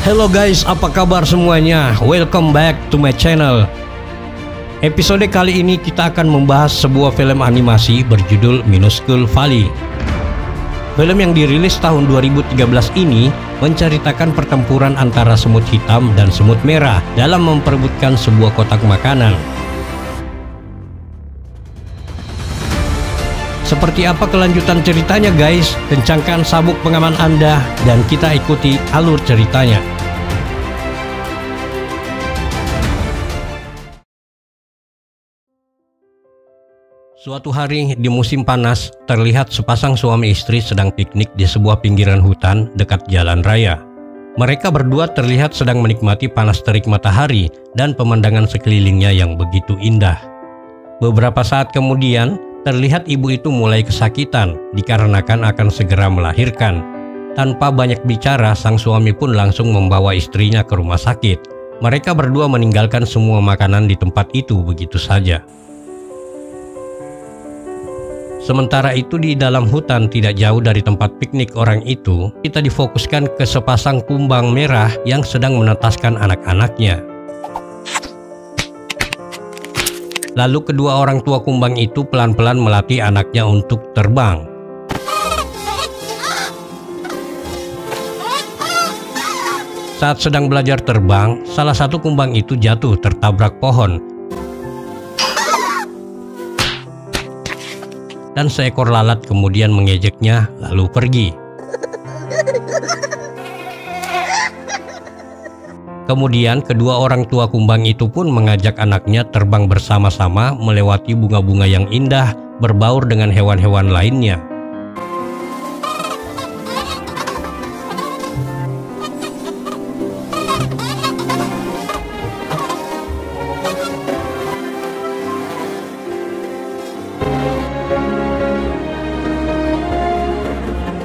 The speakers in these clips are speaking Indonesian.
Hello guys, apa kabar semuanya? Welcome back to my channel. Episode kali ini kita akan membahas sebuah film animasi berjudul Minuscule Valley. Film yang dirilis tahun 2013 ini menceritakan pertempuran antara semut hitam dan semut merah dalam memperebutkan sebuah kotak makanan. Seperti apa kelanjutan ceritanya guys? Kencangkan sabuk pengaman Anda dan kita ikuti alur ceritanya. Suatu hari di musim panas, terlihat sepasang suami istri sedang piknik di sebuah pinggiran hutan dekat jalan raya. Mereka berdua terlihat sedang menikmati panas terik matahari dan pemandangan sekelilingnya yang begitu indah. Beberapa saat kemudian, terlihat ibu itu mulai kesakitan dikarenakan akan segera melahirkan. Tanpa banyak bicara, sang suami pun langsung membawa istrinya ke rumah sakit. Mereka berdua meninggalkan semua makanan di tempat itu begitu saja. Sementara itu di dalam hutan tidak jauh dari tempat piknik orang itu, kita difokuskan ke sepasang kumbang merah yang sedang menetaskan anak-anaknya. Lalu kedua orang tua kumbang itu pelan-pelan melatih anaknya untuk terbang. Saat sedang belajar terbang, salah satu kumbang itu jatuh tertabrak pohon. Dan seekor lalat kemudian mengejeknya lalu pergi. Kemudian kedua orang tua kumbang itu pun mengajak anaknya terbang bersama-sama melewati bunga-bunga yang indah berbaur dengan hewan-hewan lainnya.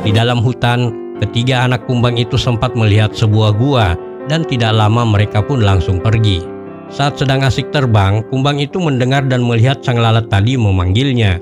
Di dalam hutan, ketiga anak kumbang itu sempat melihat sebuah gua. Dan tidak lama mereka pun langsung pergi. Saat sedang asik terbang, kumbang itu mendengar dan melihat sang lalat tadi memanggilnya.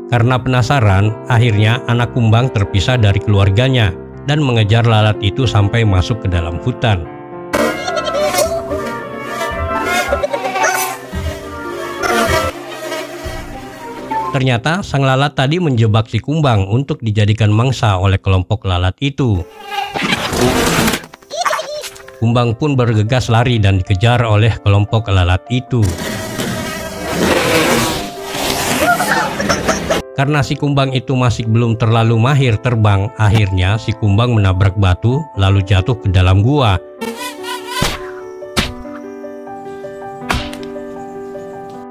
Karena penasaran, akhirnya anak kumbang terpisah dari keluarganya dan mengejar lalat itu sampai masuk ke dalam hutan. Ternyata sang lalat tadi menjebak si kumbang untuk dijadikan mangsa oleh kelompok lalat itu. Kumbang pun bergegas lari dan dikejar oleh kelompok lalat itu. Karena si kumbang itu masih belum terlalu mahir terbang, akhirnya si kumbang menabrak batu lalu jatuh ke dalam gua.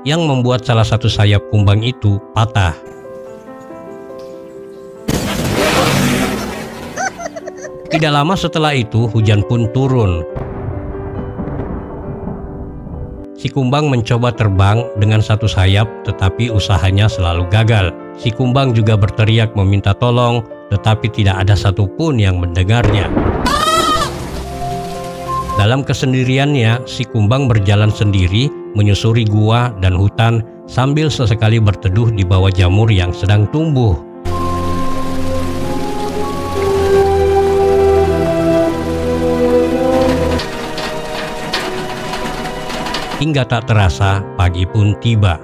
Yang membuat salah satu sayap kumbang itu patah. Tidak lama setelah itu hujan pun turun. Si kumbang mencoba terbang dengan satu sayap tetapi usahanya selalu gagal. Si kumbang juga berteriak meminta tolong tetapi tidak ada satupun yang mendengarnya. Dalam kesendiriannya, si kumbang berjalan sendiri menyusuri gua dan hutan sambil sesekali berteduh di bawah jamur yang sedang tumbuh. Hingga tak terasa, pagi pun tiba.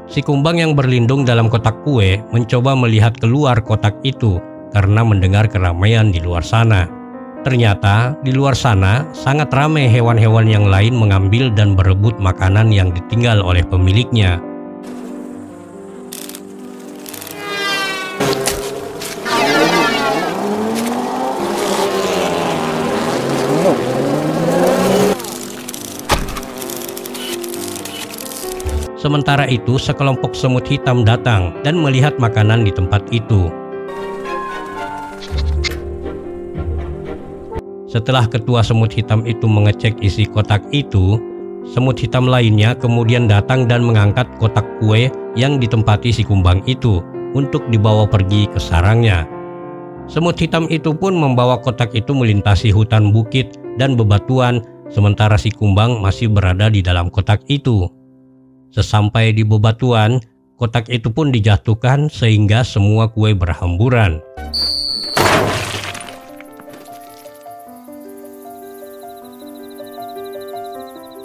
Si kumbang yang berlindung dalam kotak kue mencoba melihat keluar kotak itu karena mendengar keramaian di luar sana. Ternyata di luar sana sangat ramai hewan-hewan yang lain mengambil dan berebut makanan yang ditinggal oleh pemiliknya. Sementara itu, sekelompok semut hitam datang dan melihat makanan di tempat itu. Setelah ketua semut hitam itu mengecek isi kotak itu, semut hitam lainnya kemudian datang dan mengangkat kotak kue yang ditempati si kumbang itu untuk dibawa pergi ke sarangnya. Semut hitam itu pun membawa kotak itu melintasi hutan bukit dan bebatuan, sementara si kumbang masih berada di dalam kotak itu. Sesampai di bebatuan, kotak itu pun dijatuhkan sehingga semua kue berhamburan.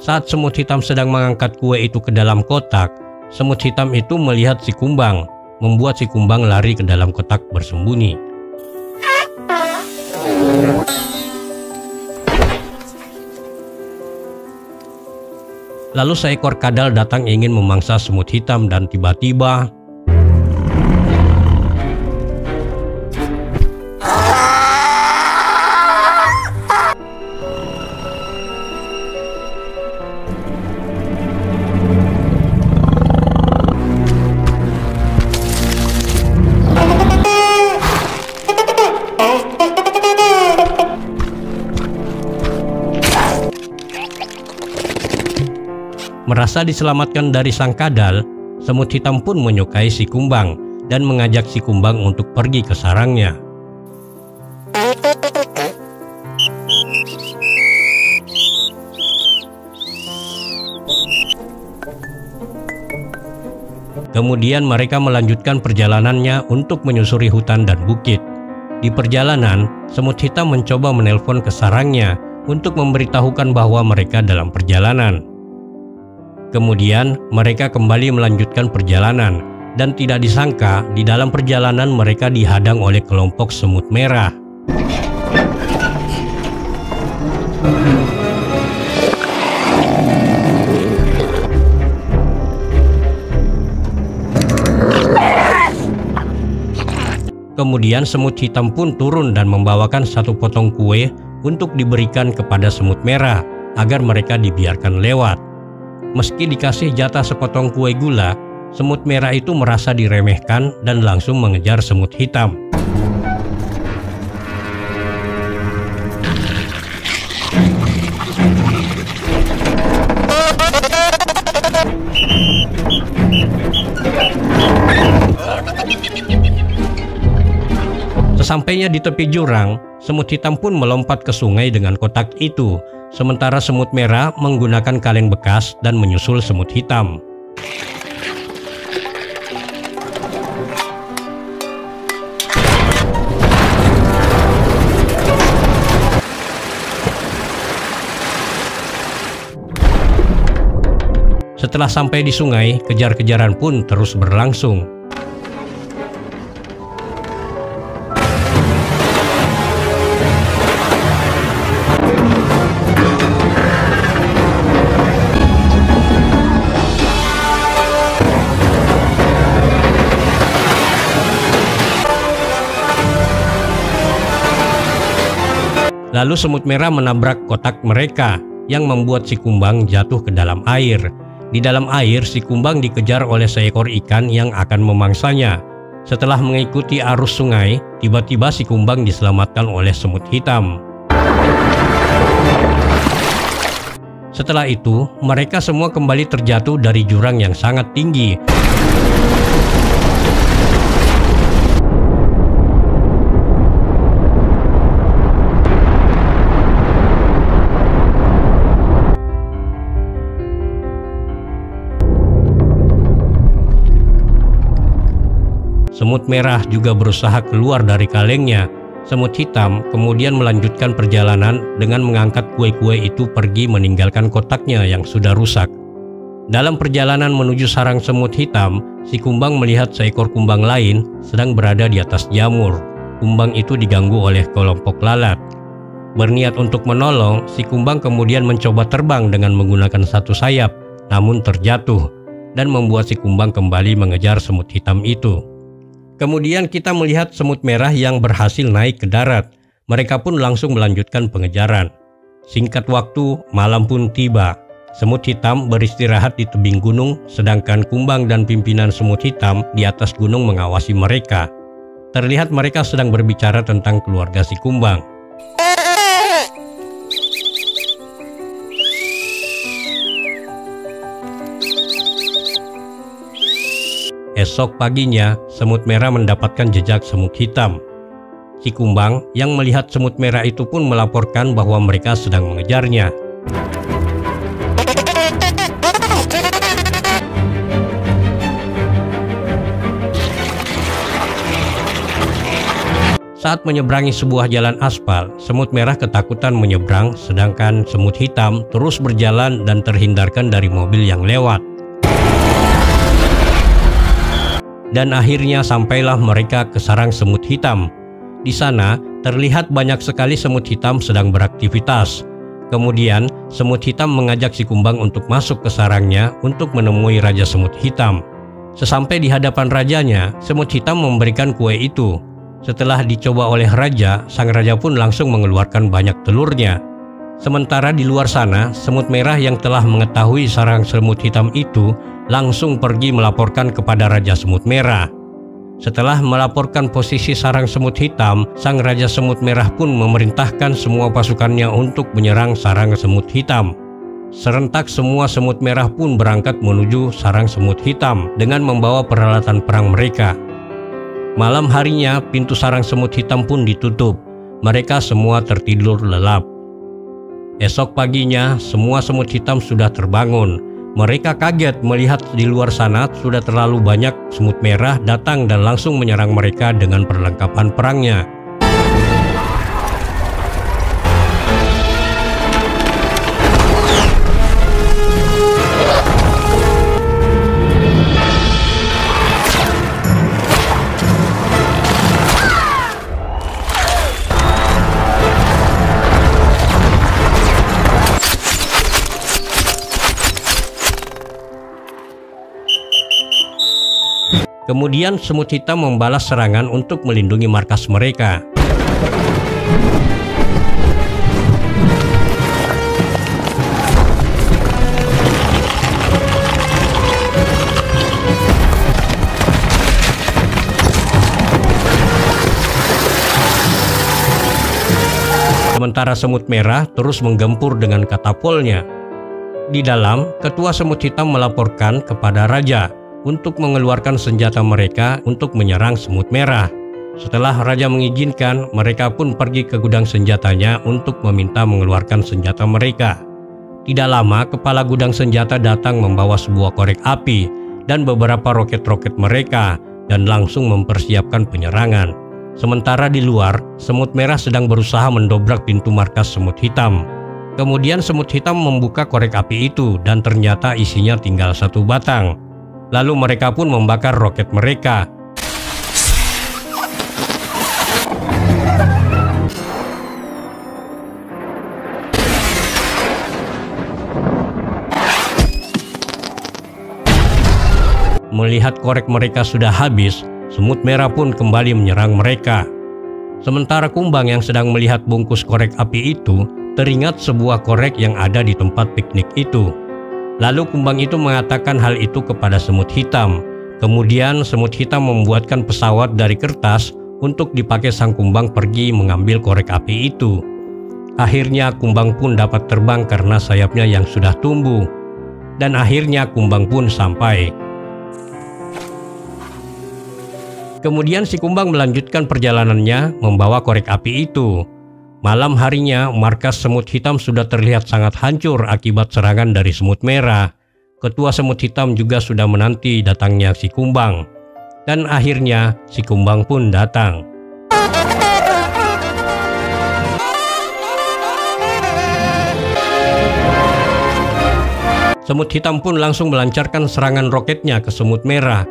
Saat semut hitam sedang mengangkat kue itu ke dalam kotak, semut hitam itu melihat si kumbang, membuat si kumbang lari ke dalam kotak bersembunyi. Lalu seekor kadal datang ingin memangsa semut hitam dan tiba-tiba merasa diselamatkan dari sang kadal, semut hitam pun menyukai si kumbang dan mengajak si kumbang untuk pergi ke sarangnya. Kemudian mereka melanjutkan perjalanannya untuk menyusuri hutan dan bukit. Di perjalanan, semut hitam mencoba menelpon ke sarangnya untuk memberitahukan bahwa mereka dalam perjalanan. Kemudian mereka kembali melanjutkan perjalanan dan tidak disangka di dalam perjalanan mereka dihadang oleh kelompok semut merah. Kemudian semut hitam pun turun dan membawakan satu potong kue untuk diberikan kepada semut merah agar mereka dibiarkan lewat. Meski dikasih jatah sepotong kue gula, semut merah itu merasa diremehkan dan langsung mengejar semut hitam. Sesampainya di tepi jurang, semut hitam pun melompat ke sungai dengan kotak itu, sementara semut merah menggunakan kaleng bekas dan menyusul semut hitam. Setelah sampai di sungai, kejar-kejaran pun terus berlangsung. Lalu semut merah menabrak kotak mereka yang membuat si kumbang jatuh ke dalam air. Di dalam air, si kumbang dikejar oleh seekor ikan yang akan memangsanya. Setelah mengikuti arus sungai, tiba-tiba si kumbang diselamatkan oleh semut hitam. Setelah itu, mereka semua kembali terjatuh dari jurang yang sangat tinggi. Semut merah juga berusaha keluar dari kalengnya. Semut hitam kemudian melanjutkan perjalanan dengan mengangkat kue-kue itu pergi meninggalkan kotaknya yang sudah rusak. Dalam perjalanan menuju sarang semut hitam, si kumbang melihat seekor kumbang lain sedang berada di atas jamur. Kumbang itu diganggu oleh kelompok lalat. Berniat untuk menolong, si kumbang kemudian mencoba terbang dengan menggunakan satu sayap, namun terjatuh dan membuat si kumbang kembali mengejar semut hitam itu. Kemudian kita melihat semut merah yang berhasil naik ke darat. Mereka pun langsung melanjutkan pengejaran. Singkat waktu, malam pun tiba. Semut hitam beristirahat di tebing gunung, sedangkan kumbang dan pimpinan semut hitam di atas gunung mengawasi mereka. Terlihat mereka sedang berbicara tentang keluarga si kumbang. Esok paginya, semut merah mendapatkan jejak semut hitam. Si kumbang yang melihat semut merah itu pun melaporkan bahwa mereka sedang mengejarnya. Saat menyeberangi sebuah jalan aspal, semut merah ketakutan menyeberang, sedangkan semut hitam terus berjalan dan terhindarkan dari mobil yang lewat. Dan akhirnya sampailah mereka ke sarang semut hitam. Di sana terlihat banyak sekali semut hitam sedang beraktivitas. Kemudian semut hitam mengajak si kumbang untuk masuk ke sarangnya untuk menemui Raja Semut Hitam. Sesampai di hadapan rajanya, semut hitam memberikan kue itu. Setelah dicoba oleh raja, sang raja pun langsung mengeluarkan banyak telurnya. Sementara di luar sana, semut merah yang telah mengetahui sarang semut hitam itu langsung pergi melaporkan kepada Raja Semut Merah. Setelah melaporkan posisi sarang semut hitam, sang Raja Semut Merah pun memerintahkan semua pasukannya untuk menyerang sarang semut hitam. Serentak semua semut merah pun berangkat menuju sarang semut hitam dengan membawa peralatan perang mereka. Malam harinya, pintu sarang semut hitam pun ditutup. Mereka semua tertidur lelap. Esok paginya, semua semut hitam sudah terbangun. Mereka kaget melihat di luar sana sudah terlalu banyak semut merah datang dan langsung menyerang mereka dengan perlengkapan perangnya. Kemudian semut hitam membalas serangan untuk melindungi markas mereka. Sementara semut merah terus menggempur dengan katapulnya. Di dalam, ketua semut hitam melaporkan kepada raja untuk mengeluarkan senjata mereka untuk menyerang semut merah. Setelah raja mengizinkan, mereka pun pergi ke gudang senjatanya untuk meminta mengeluarkan senjata mereka. Tidak lama, kepala gudang senjata datang membawa sebuah korek api dan beberapa roket-roket mereka dan langsung mempersiapkan penyerangan. Sementara di luar, semut merah sedang berusaha mendobrak pintu markas semut hitam. Kemudian semut hitam membuka korek api itu dan ternyata isinya tinggal satu batang. Lalu mereka pun membakar roket mereka. Melihat korek mereka sudah habis, semut merah pun kembali menyerang mereka. Sementara kumbang yang sedang melihat bungkus korek api itu teringat sebuah korek yang ada di tempat piknik itu. Lalu kumbang itu mengatakan hal itu kepada semut hitam. Kemudian semut hitam membuatkan pesawat dari kertas untuk dipakai sang kumbang pergi mengambil korek api itu. Akhirnya kumbang pun dapat terbang karena sayapnya yang sudah tumbuh. Dan akhirnya kumbang pun sampai. Kemudian si kumbang melanjutkan perjalanannya membawa korek api itu. Malam harinya, markas semut hitam sudah terlihat sangat hancur akibat serangan dari semut merah. Ketua semut hitam juga sudah menanti datangnya si kumbang. Dan akhirnya, si kumbang pun datang. Semut hitam pun langsung melancarkan serangan roketnya ke semut merah.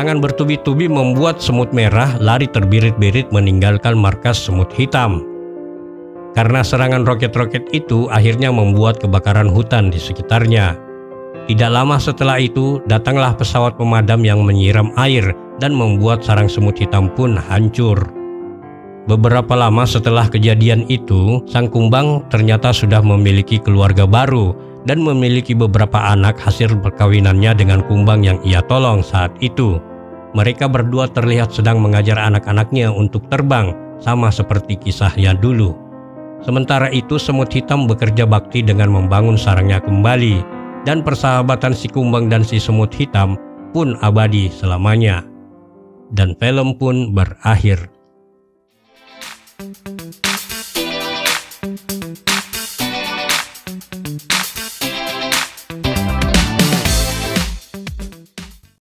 Serangan bertubi-tubi membuat semut merah lari terbirit-birit meninggalkan markas semut hitam. Karena serangan roket-roket itu akhirnya membuat kebakaran hutan di sekitarnya. Tidak lama setelah itu, datanglah pesawat pemadam yang menyiram air dan membuat sarang semut hitam pun hancur. Beberapa lama setelah kejadian itu, sang kumbang ternyata sudah memiliki keluarga baru dan memiliki beberapa anak hasil perkawinannya dengan kumbang yang ia tolong saat itu. Mereka berdua terlihat sedang mengajar anak-anaknya untuk terbang, sama seperti kisahnya dulu. Sementara itu semut hitam bekerja bakti dengan membangun sarangnya kembali, dan persahabatan si kumbang dan si semut hitam pun abadi selamanya. Dan film pun berakhir.